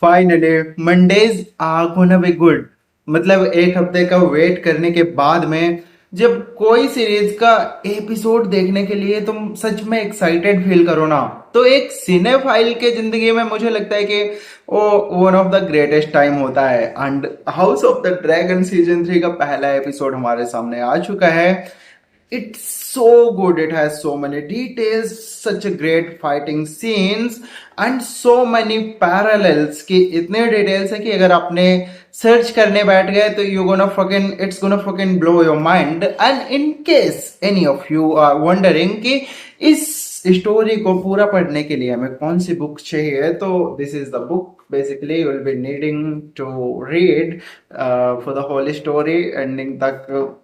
Finally Mondays are gonna be good. मतलब एक हफ्ते का वेट करने के बाद में जब कोई सीरीज का एपिसोड देखने के लिए तुम सच में एक्साइटेड फील करो ना, तो एक सिनेफाइल के जिंदगी में मुझे लगता है कि वो one of the greatest time होता है। And house of the dragon season 3 का पहला एपिसोड हमारे सामने आ चुका है। It's so good. It has so many details, such a great fighting scenes and so many parallels कि इतने डिटेल्स है कि अगर आपने सर्च करने बैठ गए तो you gonna fucking it's gonna fucking blow your mind. And in case any of you are wondering कि इस स्टोरी को पूरा पढ़ने के लिए हमें कौन सी बुक चाहिए, तो this is the book basically you will be needing to read for the whole story ending तक।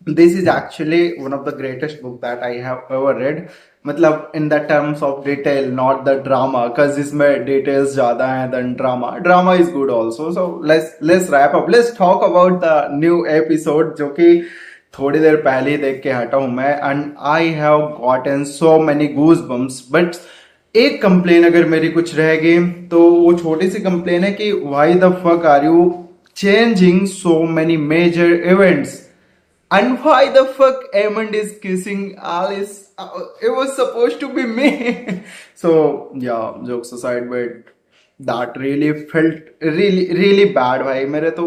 this is actually one of the greatest book that I have ever read। मतलब in the terms of detail, not the drama, because इसमें details ज़्यादा हैं than drama। Drama is good also। So let's wrap up। Let's talk about the new episode जो कि थोड़ी देर पहले ही देख के हटा हूँ मैं। And I have gotten so many goosebumps। But एक कंप्लेन अगर मेरी कुछ रहेगी तो वो छोटी सी कंप्लेन है कि why the fuck are you changing so many major events? And why the fuck Amond is kissing Alice? It was supposed to be me। So yeah, jokes aside, but that really felt really bad भाई मेरे तो।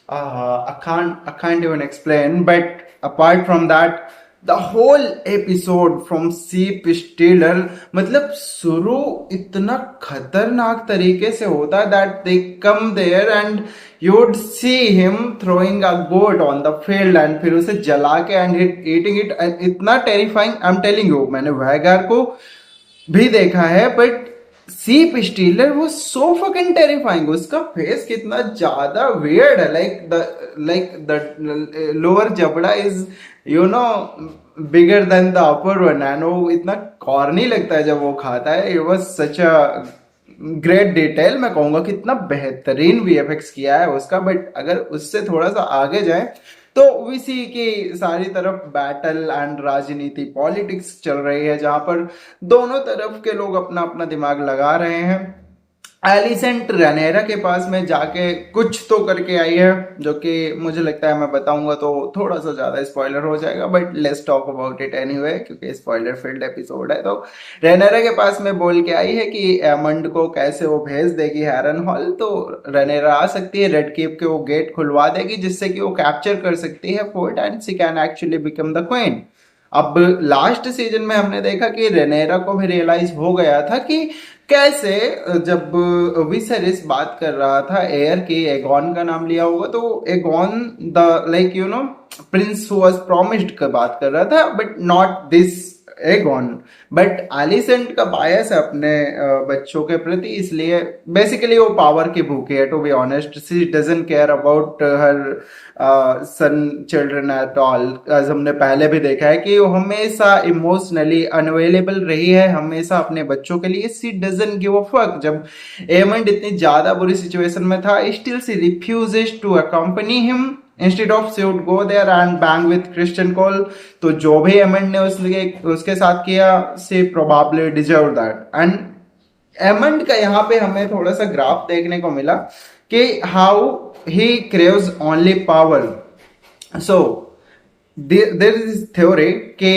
I can't even explain। But apart from that, the whole episode from Sheep Stealer, मतलब शुरू इतना खतरनाक तरीके से होता है that they come there and you would see him throwing a goat on the field and फिर उसे जला के and eating it। इतना terrifying। I'm telling you, मैंने वैगार को भी देखा है बट सीप स्टीलर वो सो फकिंग टेरिफाइंग। उसका फेस कितना ज्यादा वियर्ड है। लाइक द लोअर जबड़ा is bigger than the upper one and वो इतना कॉर्नी लगता है जब वो खाता है। It was such a great detail. मैं कहूंगा कितना बेहतरीन वीएफएक्स किया है उसका। बट अगर उससे थोड़ा सा आगे जाए तो वीसी की सारी तरफ बैटल एंड राजनीति पॉलिटिक्स चल रही है, जहां पर दोनों तरफ के लोग अपना अपना दिमाग लगा रहे हैं। एलिसेंट रनेरा के पास में जाके कुछ तो करके आई है जो कि मुझे लगता है मैं बताऊंगा तो थोड़ा सा ज्यादा स्पॉइलर हो जाएगा। But let's talk about it anyway क्योंकि स्पॉइलर फील्ड एपिसोड है। तो रनेरा के पास में बोल के आई है कि एमंड को कैसे वो भेज देगी हैरन हॉल, तो रनेरा आ सकती है, रेड केप के वो गेट खुलवा देगी जिससे कि वो कैप्चर कर सकती है fort and she can actually become the queen. अब लास्ट सीजन में हमने देखा कि रेनेरा को भी रियलाइज हो गया था कि कैसे जब विसेरिस बात कर रहा था एयर की, एगॉन का नाम लिया होगा तो Aegon the like Prince who was promised का बात कर रहा था but not this Aegon. But Alicent का बायस है अपने बच्चों के प्रति, इसलिए बेसिकली वो पावर की भूखी है। To be honest she doesn't care about her son children at all. As हमने पहले भी देखा है कि वो हमेशा इमोशनली अनअवेलेबल रही है, हमेशा अपने बच्चों के लिए। She doesn't give a fuck. जब एमंड इतनी ज्यादा बुरी सिचुएशन में था still she refuses to accompany him. Instead of she would go there and bang with Christian Cole. तो जो भी एमंड ने उसके साथ किया she probably deserve that. And Aemond का यहाँ पे हमें थोड़ा सा ग्राफ देखने को मिला कि how he craves only power. So there is theory कि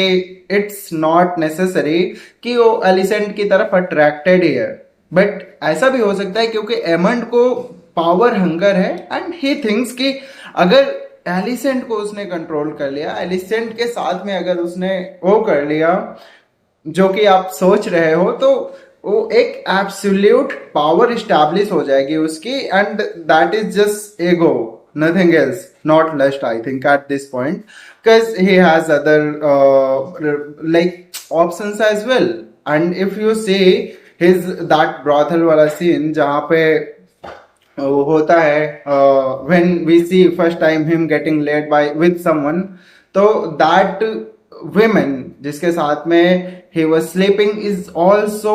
इट्स नॉट नेसेसरी कि वो एलिसेंट की तरफ अट्रैक्टेड ही है, बट ऐसा भी हो सकता है क्योंकि एमंड को पावर हंगर है एंड ही थिंक्स कि अगर एलिसेंट को उसने कंट्रोल कर लिया, एलिसेंट के साथ में अगर उसने वो कर लिया जो कि आप सोच रहे हो, तो वो एक एब्सोल्यूट पावर स्टैब्लिश हो जाएगी उसकी। And that is just ego, nothing else, not lust I think at this point, because he has other like options as well। and if you see his that brothel वाला scene जहाँ पे वो होता है when we see first time him getting laid by with someone, तो that women जिसके साथ में he was sleeping is also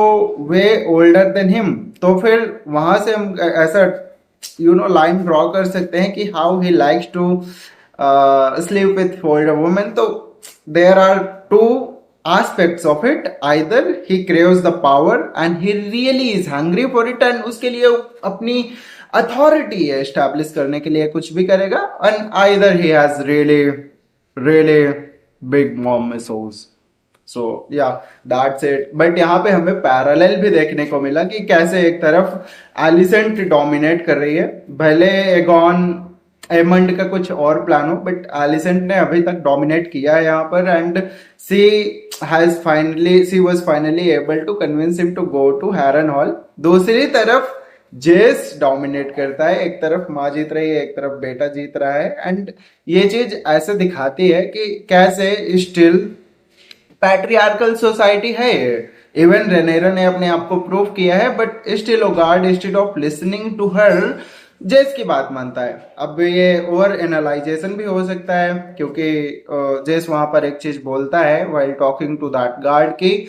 way older than him। तो फिर वहां से हम ऐसा लाइन ड्रॉ कर सकते हैं कि how he likes to sleep with older women. तो there are two aspects of it. Either he craves the power and he really is hungry for it, and उसके लिए अपनी अथॉरिटी है एस्टैब्लिश करने के लिए कुछ भी करेगा, and either he has really really big mom missiles. सो या दैट्स इट. बट यहाँ पे हमें पैरेलल भी देखने को मिला कि कैसे एक तरफ एलिसेंट डोमिनेट कर रही है, भले एगॉन एमंड का कुछ और प्लान हो, बट एलिसेंट ने अभी तक डोमिनेट किया है यहाँ पर, and she was finally able to convince him to go to Harrenhal. दूसरी तरफ जेस डोमिनेट करता है, एक तरफ माँ जीत रही है, एक तरफ बेटा जीत रहा है, एंड ये चीज ऐसे दिखाती है कि कैसे स्टिल पैट्रियार्कल सोसाइटी है ये. इवन रेनेरा ने अपने आप को प्रूव किया है, बट स्टिल ओगार्ड instead of listening to her Jess की बात मानता है. अब ये ओवर एनालाइजेशन भी हो सकता है, क्योंकि जेस वहां पर एक चीज बोलता है while talking to that guard कि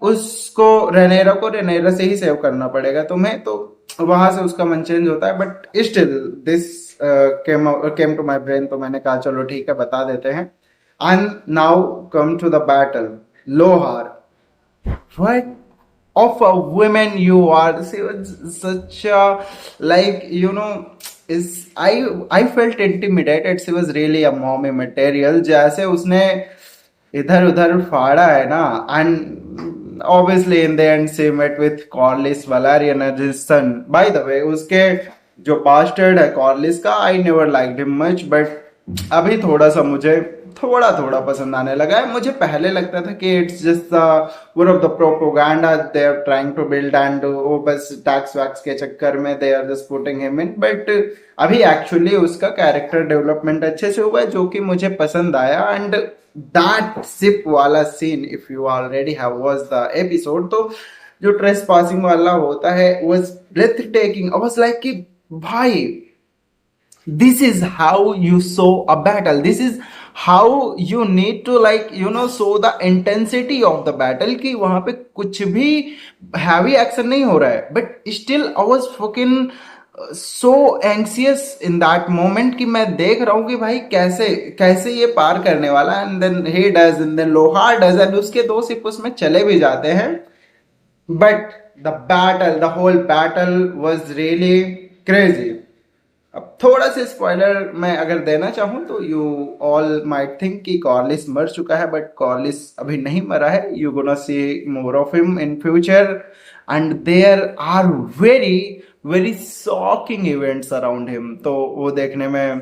उसको रेनेरा से ही सेव करना पड़ेगा तुम्हें, तो वहां से उसका मन चेंज होता है. But still this came to my brain, तो मैंने कहा चलो ठीक है बता देते हैं. And now come to the battle. Lohar. What of a woman you are. She was such a, like, I felt intimidated. She was really a mommy material. जैसे उसने इधर उधर फाड़ा है ना, and obviously in the end she met with Corlys Valerian as his son. By the way, उसके जो bastard है Corlys का, I never liked him much, but अभी थोड़ा सा मुझे थोड़ा पसंद आने लगा है. मुझे पहले लगता था कि it's just one of the propaganda they are trying to build, and वो बस टैक्स वैक्स के चक्कर में they are just putting him in. But अभी एक्चुअली उसका कैरेक्टर डेवलपमेंट अच्छे से हुआ है, जो कि मुझे पसंद आया. एंड दैट सिप वाला scene, if you already have watched the episode, तो जो ट्रेस पासिंग वाला होता है was breathtaking. I was like कि भाई, this is how you show a battle, this is how you need to, like, show the intensity of the battle, कि वहां पे कुछ भी हैवी एक्शन नहीं हो रहा है, but still I was fucking so anxious in that moment कि मैं देख रहा हूं कि भाई कैसे कैसे ये पार करने वाला. And then he does, and then लोहार डज, एंड उसके दो सिप उसमें चले भी जाते हैं. But the whole battle was really crazy. अब थोड़ा सा स्पॉइलर मैं अगर देना चाहूं तो यू ऑल माइट थिंक कि कॉर्लिस मर चुका है, बट कॉर्लिस अभी नहीं मरा है. You gonna see more of him in future, and there are very very shocking events around him. तो वो देखने में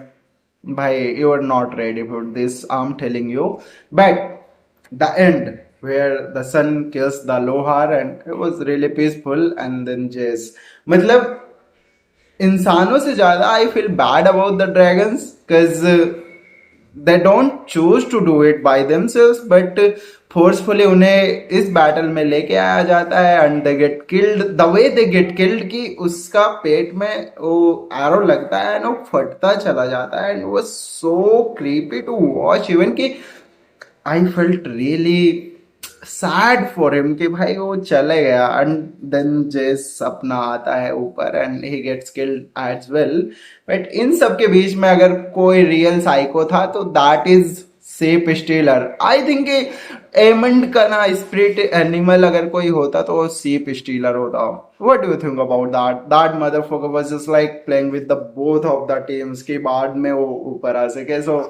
भाई you are not ready for this, I am telling you. But the end where the son kills the Lohar, and it was really peaceful. And then Jace, मतलब इंसानों से ज्यादा I feel bad about the dragons, because they don't choose to do it by themselves, but forcefully उन्हें इस battle में लेके आया जाता है, and they get killed the way they get killed, कि उसका पेट में वो एरो लगता है एंड वो फटता चला जाता है. एंड वो so creepy to watch, even कि I felt really sad for him कि भाई वो चले गया. एंड देन जेस अपना आता है ऊपर and he gets killed as well. But इन सब के बीच में अगर कोई रियल साइको था तो that is shape stealer. I think Aemond का ना स्पिरिट एनिमल अगर कोई होता तो वो सेप स्टीलर होता. What do you think about that motherfucker was just like playing with the both of the teams के बाद में वो ऊपर आ सके. सो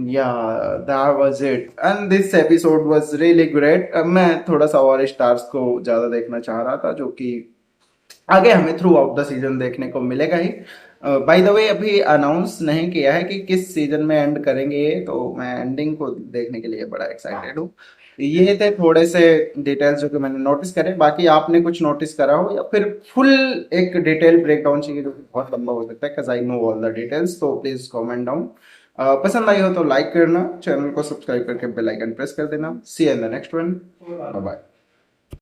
yeah, that was it, and this episode was really great. मैं थोड़ा सा और स्टार्स को ज्यादा देखना चाह रहा था, जो कि आगे हमें थ्रू आउट द सीजन देखने को मिलेगा ही. बाय द वे अभी अनाउंस नहीं किया है कि किस सीजन में एंड करेंगे ये, तो मैं एंडिंग को देखने के लिए बड़ा एक्साइटेड हूँ. ये थे थोड़े से डिटेल्स जो कि मैंने नोटिस करे. बाकी आपने कुछ नोटिस करा हो या फिर फुल एक डिटेल ब्रेकडाउन चाहिए, जो कि बहुत लंबा हो सकता है, because I know all the details, तो प्लीज कमेंट डाउन. पसंद आई हो तो लाइक करना, चैनल को सब्सक्राइब करके बेल आइकन प्रेस कर देना. See you in the next one, bye bye.